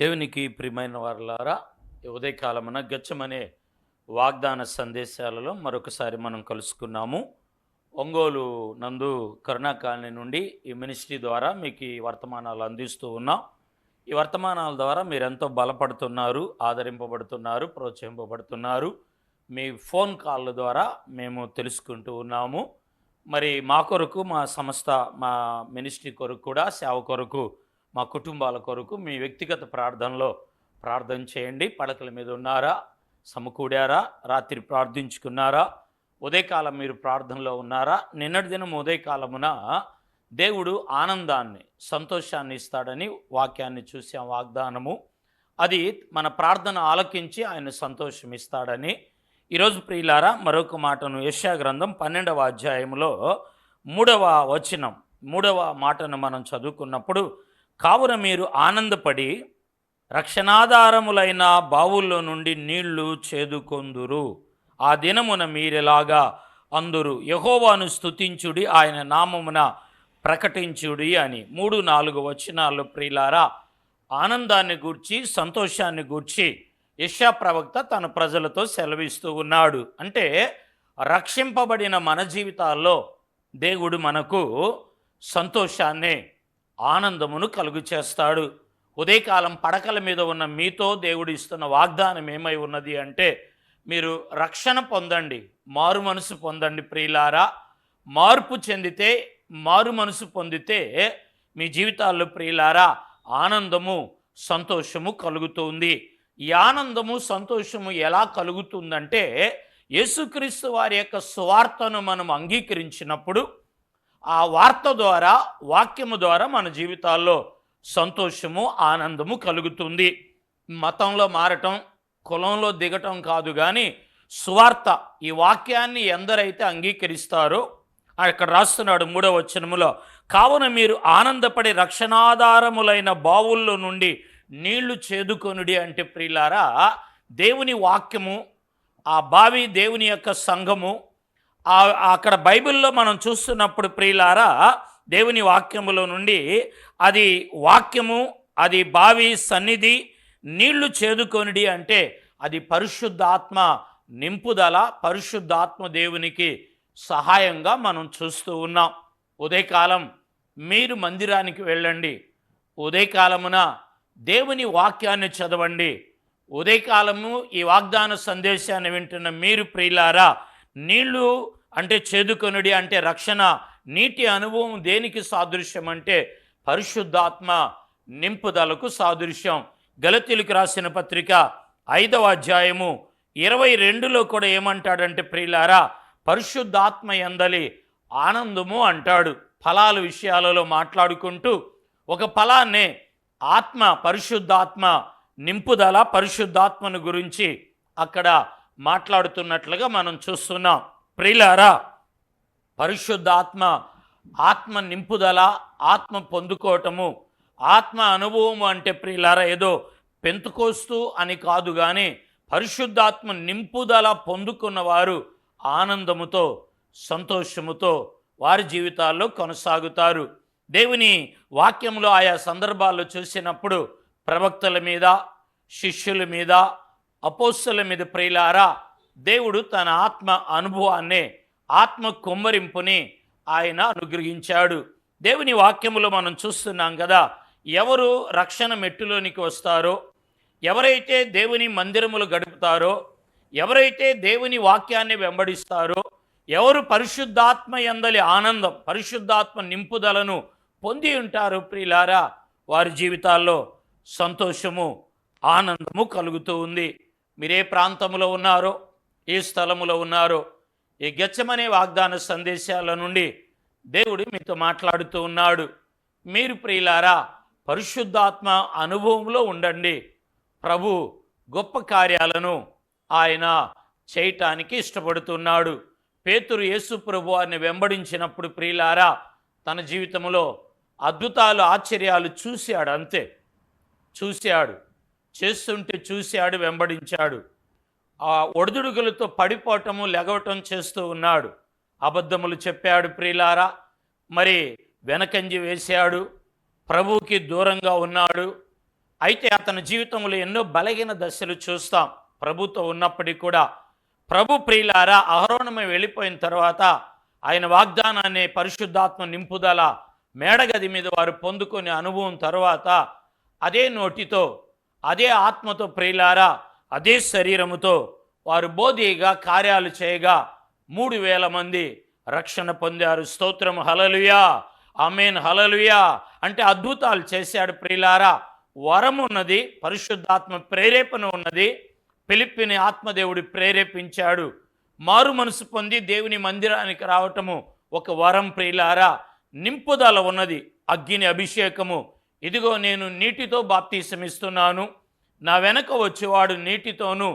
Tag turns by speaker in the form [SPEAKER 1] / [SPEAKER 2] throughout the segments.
[SPEAKER 1] దేవునికి ప్రియమైన వారలారా, ఈ ఉదయకాలమున గెచ్చమనే వాగ్దాన సందేశాలలో మరొకసారి మనం కలుసుకున్నాము. ఒంగోలు నందు కరుణా కాలనీ నుండి ఈ మినిస్ట్రీ ద్వారా మీకు ఈ వర్తమానాలు అందిస్తూ ఉన్నాం. ఈ వర్తమానాల ద్వారా మీరెంతో బలపడుతున్నారు, ఆదరింపబడుతున్నారు, ప్రోత్సహింపబడుతున్నారు. మీ ఫోన్ కాళ్ళ ద్వారా మేము తెలుసుకుంటూ ఉన్నాము. మరి మా కొరకు, మా సంస్థ, మా మినిస్ట్రీ కొరకు కూడా, సేవ కొరకు, మా కుటుంబాల కొరకు మీ వ్యక్తిగత ప్రార్థనలో ప్రార్థన చేయండి. పడకల మీద ఉన్నారా, సమకూడారా, రాత్రి ప్రార్థించుకున్నారా, ఉదయకాలం మీరు ప్రార్థనలో ఉన్నారా? నిన్నటి దినం ఉదయకాలమున దేవుడు ఆనందాన్ని, సంతోషాన్ని ఇస్తాడని వాక్యాన్ని చూసాం, వాగ్దానము. అది మన ప్రార్థన ఆలకించి ఆయన సంతోషం ఇస్తాడని. ఈరోజు ప్రియులారా, మరొక మాటను యెషయా గ్రంథం 12వ అధ్యాయంలో 3వ వచనం, 3వ మాటను మనం చదువుకున్నప్పుడు, కావున మీరు ఆనందపడి రక్షణాధారములైన బావుల్లో నుండి నీళ్లు చేదుకొందురు. ఆ దినమున మీరెలాగా అందురు, యెహోవాను స్తుతించుడి, ఆయన నామమున ప్రకటించుడి అని. 3-4 వచనాల్లో ప్రియులారా, ఆనందాన్ని గూర్చి, సంతోషాన్ని గూర్చి యెషయా ప్రవక్త తన ప్రజలతో సెలవిస్తూ ఉన్నాడు. అంటే రక్షింపబడిన మన జీవితాల్లో దేవుడు మనకు సంతోషాన్ని, ఆనందమును కలుగు చేస్తాడు. ఉదయకాలం పడకల మీద ఉన్న మీతో దేవుడు ఇస్తున్న వాగ్దానం ఏమై ఉన్నది అంటే, మీరు రక్షణ పొందండి, మారు మనసు పొందండి ప్రియులారా. మార్పు చెందితే, మారు మనసు పొందితే మీ జీవితాల్లో ప్రియులారా ఆనందము, సంతోషము కలుగుతుంది. ఈ ఆనందము, సంతోషము ఎలా కలుగుతుందంటే, యేసుక్రీస్తు వారి యొక్క సువార్తను మనం అంగీకరించినప్పుడు, ఆ వార్త ద్వారా, వాక్యము ద్వారా మన జీవితాల్లో సంతోషము, ఆనందము కలుగుతుంది. మతంలో మారటం, కులంలో దిగటం కాదు, కానీ సువార్త, ఈ వాక్యాన్ని ఎందరైతే అంగీకరిస్తారో, అక్కడ రాస్తున్నాడు 3వ వచనములో, కావున మీరు ఆనందపడి రక్షణాధారములైన బావుల్లో నుండి నీళ్లు చేదుకొనుడి అంటే ప్రియులారా, దేవుని వాక్యము, ఆ బావి దేవుని యొక్క సంఘము. అక్కడ బైబిల్లో మనం చూస్తున్నప్పుడు ప్రియులారా, దేవుని వాక్యములో నుండి అది వాక్యము, అది బావి సన్నిధి, నీళ్లు చేదుకొనుడి అంటే అది పరిశుద్ధాత్మ నింపుదల, పరిశుద్ధాత్మ దేవునికి సహాయంగా మనం చూస్తూ ఉన్నాం. ఉదయకాలం మీరు మందిరానికి వెళ్ళండి, ఉదయకాలమున దేవుని వాక్యాన్ని చదవండి. ఉదయకాలము ఈ వాగ్దాన సందేశాన్ని వింటున్న మీరు ప్రియులారా, నీళ్లు అంటే చేదుకొనుడి అంటే రక్షణ, నీటి అనుభవం దేనికి సాదృశ్యం అంటే పరిశుద్ధాత్మ నింపుదలకు సాదృశ్యం. గలతీయులకు రాసిన పత్రిక 5వ అధ్యాయము 22లో కూడా ఏమంటాడంటే ప్రియులారా, పరిశుద్ధాత్మ యందలి ఆనందము అంటాడు. ఫలాల విషయాలలో మాట్లాడుకుంటూ ఒక ఫలాన్నే ఆత్మ, పరిశుద్ధాత్మ నింపుదల, పరిశుద్ధాత్మను గురించి అక్కడ మాట్లాడుతున్నట్లుగా మనం చూస్తున్నాం. ప్రియులారా, పరిశుద్ధాత్మ, ఆత్మ నింపుదల, ఆత్మ పొందుకోవటము, ఆత్మ అనుభవము అంటే ప్రియులారా ఏదో పెంతుకోస్తూ అని కాదు, కానీ పరిశుద్ధాత్మ నింపుదల పొందుకున్న వారు ఆనందముతో, సంతోషముతో వారి జీవితాల్లో కొనసాగుతారు. దేవుని వాక్యంలో ఆయా సందర్భాల్లో చూసినప్పుడు ప్రవక్తల మీద, శిష్యుల మీద, అపోస్తలుల మీద ప్రియులారా దేవుడు తన ఆత్మ అనుభవాన్ని, ఆత్మ కుమ్మరింపుని ఆయన అనుగ్రహించాడు. దేవుని వాక్యములో మనం చూస్తున్నాం కదా, ఎవరు రక్షణ మెట్టులోనికి వస్తారో, ఎవరైతే దేవుని మందిరములు గడుపుతారో, ఎవరైతే దేవుని వాక్యాన్ని వెంబడిస్తారో, ఎవరు పరిశుద్ధాత్మ యందలి ఆనందం, పరిశుద్ధాత్మ నింపుదలను పొంది ఉంటారో ప్రియులారా, వారి జీవితాల్లో సంతోషము, ఆనందము కలుగుతూ ఉంది. మీరే ప్రాంతంలో ఉన్నారో, ఏ స్థలములో ఉన్నారో, ఈ గెచ్చమనే వాగ్దాన సందేశాల నుండి దేవుడు మీతో మాట్లాడుతూ ఉన్నాడు. మీరు ప్రియులారా పరిశుద్ధాత్మ అనుభవంలో ఉండండి. ప్రభు గొప్ప కార్యాలను ఆయన చేయటానికి ఇష్టపడుతున్నాడు. పేతురు యేసు ప్రభువారిని వెంబడించినప్పుడు ప్రియులారా తన జీవితంలో అద్భుతాలు, ఆశ్చర్యాలు చూశాడు. అంతే, చూశాడు, చేస్తుంటే చూశాడు, వెంబడించాడు. ఆ ఒడిదుడుగులతో పడిపోవటము, లెగవటం చేస్తూ ఉన్నాడు. అబద్ధములు చెప్పాడు ప్రియులారా, మరి వెనకంజి వేశాడు, ప్రభువుకి దూరంగా ఉన్నాడు. అయితే అతని జీవితంలో ఎన్నో బలహీన దశలు చూస్తాం. ప్రభుతో ఉన్నప్పటికీ కూడా ప్రభు ప్రియులారా అహరోనమై వెళ్ళిపోయిన తర్వాత ఆయన వాగ్దానాన్ని పరిశుద్ధాత్మ నింపుదల మేడగది మీద వారు పొందుకునే అనుభవం తర్వాత అదే నోటితో అదే ఆత్మతో ప్రియులారా అదే శరీరముతో వారు బోధిగా కార్యాలు చేయగా 3,000 మంది రక్షణ పొందారు. స్తోత్రం, హల్లెలూయా, ఆమేన్, హల్లెలూయా. అంటే అద్భుతాలు చేశాడు ప్రియులారా. వరం ఉన్నది, పరిశుద్ధాత్మ ప్రేరేపణ ఉన్నది. ఫిలిప్పిని ఆత్మదేవుడు ప్రేరేపించాడు. మారు మనసు పొంది దేవుని మందిరానికి రావటము ఒక వరం ప్రియులారా. నింపుదల ఉన్నది, అగ్ని అభిషేకము. ఇదిగో నేను నీటితో బాప్తీసమిస్తున్నాను, నా వెనక వచ్చేవాడు నీటితోనూ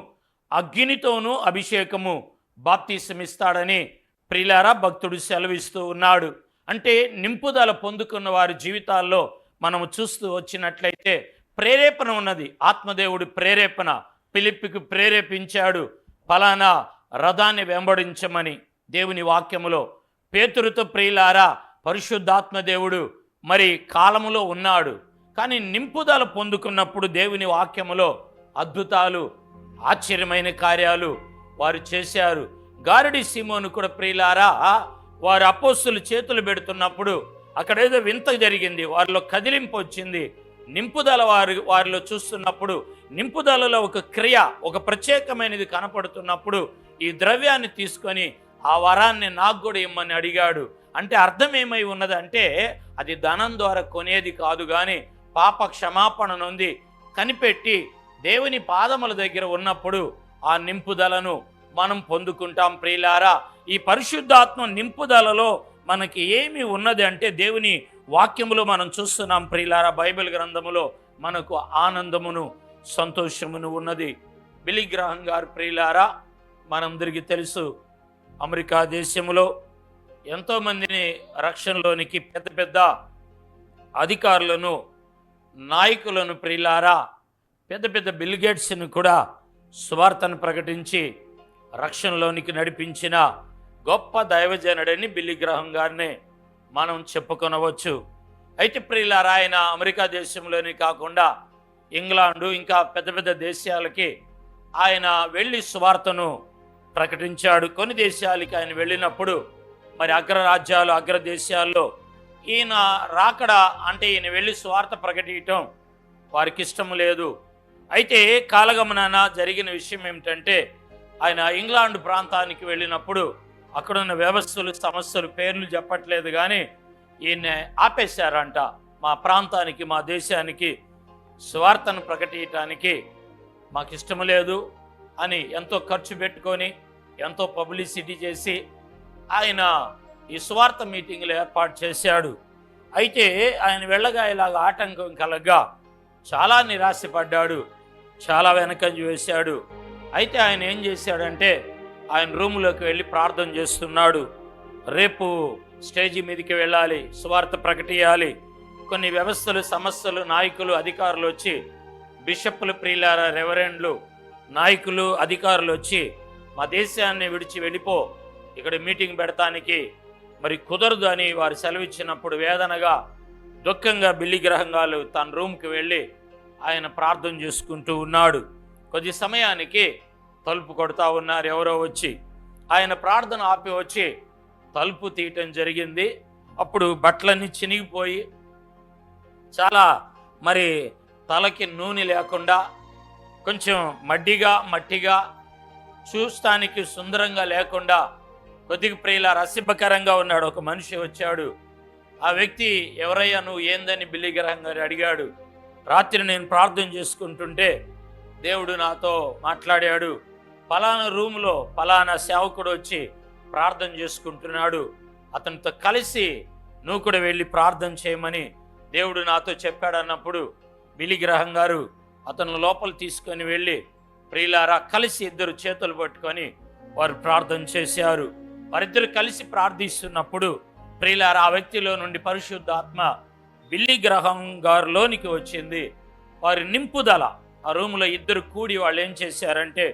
[SPEAKER 1] అగ్నితోనూ అభిషేకము బాప్తీసమిస్తాడని ప్రియులారా భక్తుడు సెలవిస్తూ ఉన్నాడు. అంటే నింపుదల పొందుకున్న వారి జీవితాల్లో మనము చూస్తూ వచ్చినట్లయితే ప్రేరేపణ ఉన్నది. ఆత్మదేవుడి ప్రేరేపణ ఫిలిప్పికి ప్రేరేపించాడు, ఫలానా రథాన్ని వెంబడించమని దేవుని వాక్యములో. పేతురుతో ప్రియులారా పరిశుద్ధాత్మదేవుడు మరి కాలములో ఉన్నాడు, కానీ నింపుదల పొందుకున్నప్పుడు దేవుని వాక్యములో అద్భుతాలు, ఆశ్చర్యమైన కార్యాలు వారు చేశారు. గారడి సీమోను కూడా ప్రియులారా వారు అపోస్తులు చేతులు పెడుతున్నప్పుడు అక్కడేదో వింత జరిగింది, వారిలో కదిలింపు వచ్చింది. నింపుదల వారిలో చూస్తున్నప్పుడు నింపుదలలో ఒక క్రియ, ఒక ప్రత్యేకమైనది కనపడుతున్నప్పుడు ఈ ద్రవ్యాన్ని తీసుకొని ఆ వరాన్ని నాకు కూడా ఇమ్మని అడిగాడు. అంటే అర్థం ఏమై ఉన్నదంటే అది ధనం ద్వారా కొనేది కాదు, కానీ పాప క్షమాపణ నొంది కనిపెట్టి దేవుని పాదముల దగ్గర ఉన్నప్పుడు ఆ నింపుదలను మనం పొందుకుంటాం ప్రియులారా. ఈ పరిశుద్ధాత్మ నింపుదలలో మనకి ఏమి ఉన్నది అంటే దేవుని వాక్యములో మనం చూస్తున్నాం ప్రియులారా. బైబిల్ గ్రంథములో మనకు ఆనందమును సంతోషమును ఉన్నది. బిల్లీ గ్రహం గారు ప్రియులారా మనందరికీ తెలుసు, అమెరికా దేశంలో ఎంతోమందిని రక్షణలోనికి పెద్ద పెద్ద అధికారులను, నాయకులను ప్రియులారా, పెద్ద పెద్ద బిల్ గేట్స్ను కూడా సువార్తను ప్రకటించి రక్షణలోనికి నడిపించిన గొప్ప దైవజనుడని బిల్లీ గ్రహం గారిని మనం చెప్పుకొనవచ్చు. అయితే ప్రియులారా ఆయన అమెరికా దేశంలోనే కాకుండా ఇంగ్లాండు ఇంకా పెద్ద పెద్ద దేశాలకి ఆయన వెళ్ళి సువార్తను ప్రకటించాడు. కొన్ని దేశాలకి ఆయన వెళ్ళినప్పుడు మరి అగ్రరాజ్యాలు, అగ్రదేశాల్లో ఈయన రాకడ అంటే ఈయన వెళ్ళి సువార్త ప్రకటించటం వారికి ఇష్టం లేదు. అయితే కాలగమనాన జరిగిన విషయం ఏమిటంటే ఆయన ఇంగ్లాండ్ ప్రాంతానికి వెళ్ళినప్పుడు అక్కడున్న వ్యవస్థలు, సమస్యలు పేర్లు చెప్పట్లేదు, కానీ ఈయన ఆపేశారంట. మా ప్రాంతానికి, మా దేశానికి సువార్తను ప్రకటించడానికి మాకు ఇష్టం లేదు అని ఎంతో ఖర్చు పెట్టుకొని ఎంతో పబ్లిసిటీ చేసి ఆయన ఈ సువార్త మీటింగ్లు ఏర్పాటు చేశాడు. అయితే ఆయన వెళ్ళగా ఇలాగ ఆటంకం కలగ్గా చాలా నిరాశపడ్డాడు, చాలా వెనకంజ వేశాడు. అయితే ఆయన ఏం చేశాడంటే ఆయన రూములోకి వెళ్ళి ప్రార్థన చేస్తున్నాడు. రేపు స్టేజీ మీదకి వెళ్ళాలి, సువార్త ప్రకటించాలి. కొన్ని వ్యవస్థలు, సమస్యలు, నాయకులు, అధికారులు వచ్చి, బిషప్లు ప్రియులారా, రెవరెండ్లు, నాయకులు, అధికారులు వచ్చి మా దేశాన్ని విడిచి వెళ్ళిపో, ఇక్కడ మీటింగ్ పెడతానికి మరి కుదరదు అని వారు సెలవిచ్చినప్పుడు వేదనగా, దుఃఖంగా బిల్లీ గ్రహం గారు తన రూమ్కి వెళ్ళి ఆయన ప్రార్థన చేసుకుంటూ ఉన్నాడు. కొద్ది సమయానికి తలుపు కొడతా ఉన్నారు ఎవరో వచ్చి. ఆయన ప్రార్థన ఆపి వచ్చి తలుపు తీయటం జరిగింది. అప్పుడు బట్టలన్నీ చినిగిపోయి చాలా మరి తలకి నూనె లేకుండా కొంచెం మట్టిగా చూస్తానికి సుందరంగా లేకుండా కొద్దిగా ప్రియులారా అసభ్యకరంగా ఉన్నాడు. ఒక మనిషి వచ్చాడు. ఆ వ్యక్తి ఎవరయ్యా నువ్వు, ఏందని బిల్లీ గ్రహం గారు అడిగాడు. రాత్రి నేను ప్రార్థన చేసుకుంటుంటే దేవుడు నాతో మాట్లాడాడు, ఫలానా రూములో ఫలానా సేవకుడు వచ్చి ప్రార్థన చేసుకుంటున్నాడు, అతనితో కలిసి నువ్వు కూడా వెళ్ళి ప్రార్థన చేయమని దేవుడు నాతో చెప్పాడు అన్నప్పుడు బిల్లీ గ్రహం గారు అతను లోపల తీసుకొని వెళ్ళి ప్రియులారా కలిసి ఇద్దరు చేతులు పట్టుకొని వారు ప్రార్థన చేశారు. వారిద్దరు కలిసి ప్రార్థిస్తున్నప్పుడు ప్రియులారా ఆ వ్యక్తిలో నుండి పరిశుద్ధాత్మ బిల్లీ గ్రహం గారిలోనికి వచ్చింది. వారి నింపుదల, ఆ రూములో ఇద్దరు కూడి వాళ్ళు ఏం చేశారంటే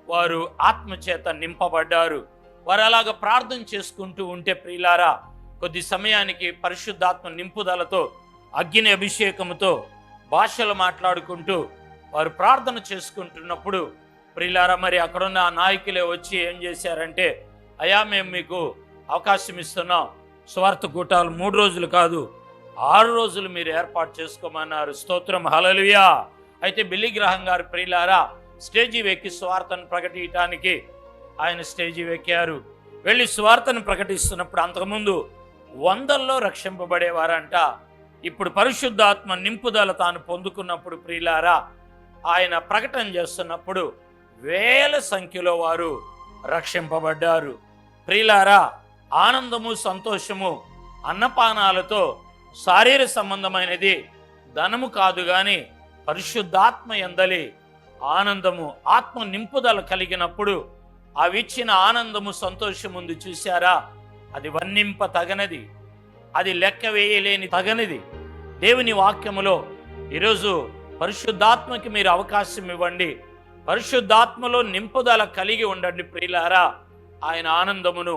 [SPEAKER 1] వారు ఆత్మచేత నింపబడ్డారు. వారు అలాగ ప్రార్థన చేసుకుంటూ ఉంటే ప్రియులారా కొద్ది సమయానికి పరిశుద్ధాత్మ నింపుదలతో, అగ్ని అభిషేకముతో భాషలు మాట్లాడుకుంటూ వారు ప్రార్థన చేసుకుంటున్నప్పుడు ప్రియులారా, మరి అక్కడున్న ఆ నాయకులే వచ్చి ఏం చేశారంటే, అయ్యా మేము మీకు అవకాశం ఇస్తున్నాం, స్వార్థ కూటాలు 3 రోజులు కాదు 6 రోజులు మీరు ఏర్పాటు చేసుకోమన్నారు. స్తోత్రం, హల్లెలూయా. అయితే బిల్లీ గ్రహం గారు ప్రియులారా స్టేజీ వెక్కి స్వార్థను ప్రకటించడానికి ఆయన స్టేజీ వెక్కారు. వెళ్ళి స్వార్థను ప్రకటిస్తున్నప్పుడు అంతకుముందు 100ల్లో రక్షింపబడేవారంట. ఇప్పుడు పరిశుద్ధాత్మ నింపుదల తాను పొందుకున్నప్పుడు ప్రియులారా ఆయన ప్రకటన చేస్తున్నప్పుడు వేల సంఖ్యలో వారు రక్షింపబడ్డారు. ప్రియులారా, ఆనందము సంతోషము అన్నపానాలతో శారీర సంబంధమైనది ధనము కాదు గాని పరిశుద్ధాత్మ యందలి ఆనందము, ఆత్మ నింపుదల కలిగినప్పుడు అవిచ్చిన ఆనందము సంతోషం ఉంది చూశారా, అది వర్ణింప తగనది, అది లెక్క వేయలేని తగనిది. దేవుని వాక్యములో ఈరోజు పరిశుద్ధాత్మకి మీరు అవకాశం ఇవ్వండి, పరిశుద్ధాత్మలో నింపుదల కలిగి ఉండండి ప్రియులారా. ఆయన ఆనందమును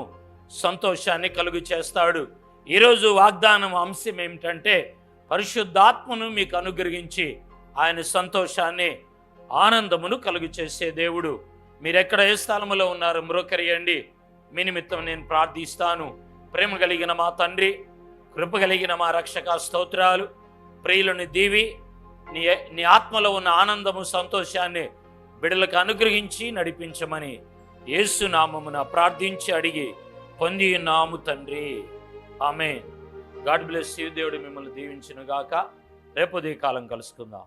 [SPEAKER 1] సంతోషాన్ని కలుగు చేస్తాడు. ఈరోజు వాగ్దానం అంశం ఏమిటంటే పరిశుద్ధాత్మను మీకు అనుగ్రహించి ఆయన సంతోషాన్ని ఆనందమును కలుగు చేసే దేవుడు. మీరెక్కడ ఏ స్థలములో ఉన్నారో మ్రోకరియండి, మీ నిమిత్తం నేను ప్రార్థిస్తాను. ప్రేమ కలిగిన మా తండ్రి, కృప కలిగిన మా రక్షక స్తోత్రాలు. ప్రియులను దీవి నీ ఆత్మలో ఉన్న ఆనందము సంతోషాన్ని బిడ్డలకు అనుగ్రహించి నడిపించమని యేసు నామమున ప్రార్థించి అడిగి పొంది ఉన్నాము తండ్రి, ఆమేన్. God bless you. దేవుడు మిమ్మల్ని దీవించును గాక. రేపు ఉదయ కాలం కలుసుకుందాం.